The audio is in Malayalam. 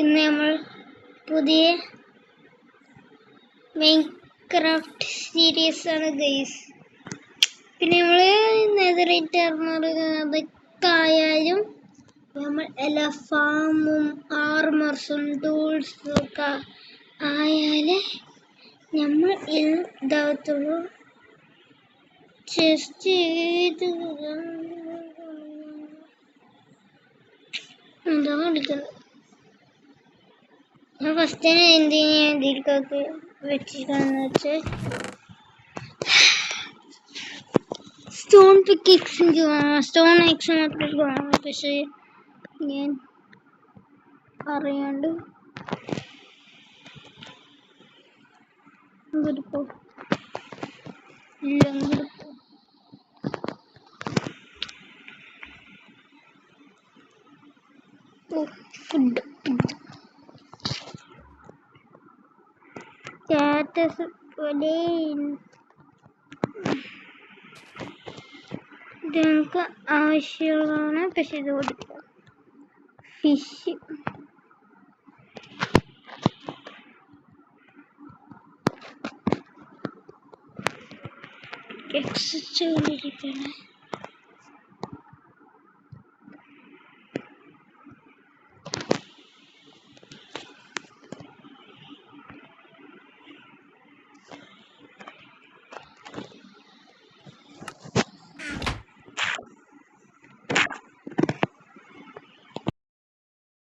ഇന്ന് നമ്മൾ പുതിയ മൈൻക്രാഫ്റ്റ് സീരീസ് ആണ് ഗൈസ്. പിന്നെ നമ്മൾ നെതറൈറ്റ് അതൊക്കെ ആയാലും നമ്മൾ എല്ലാ ഫാമും ആർമർസും ടൂൾസും ഒക്കെ ആയാലേ നമ്മൾ ഇതാകത്തുള്ളൂ. ചെസ്റ്റ് ചെയ്ത് എന്താ കളിക്കുന്നത്? ഫസ്റ്റ് എന്തിനാ ഇതിൽക്കൊക്കെ വെച്ചിട്ടാന്ന് വെച്ചാൽ സ്റ്റോൺ പിക്കിക്സ് എനിക്ക് വേണം, സ്റ്റോൺ എക്സ് മാത്രമേ വേണം. പക്ഷേ ഞാൻ അറിയാണ്ട് ഇങ്ങോട്ട് ഇല്ല ഇങ്ങോട്ട് ഫുഡ് സ്റ്റാറ്റസ് പോലെ ഇത് നമുക്ക് ആവശ്യമുള്ളതാണ്. പക്ഷെ ഇത് കൊടുക്കുക ഫിഷ് എക്സിസ്റ്റ് ചെയ്തിരിക്കണം.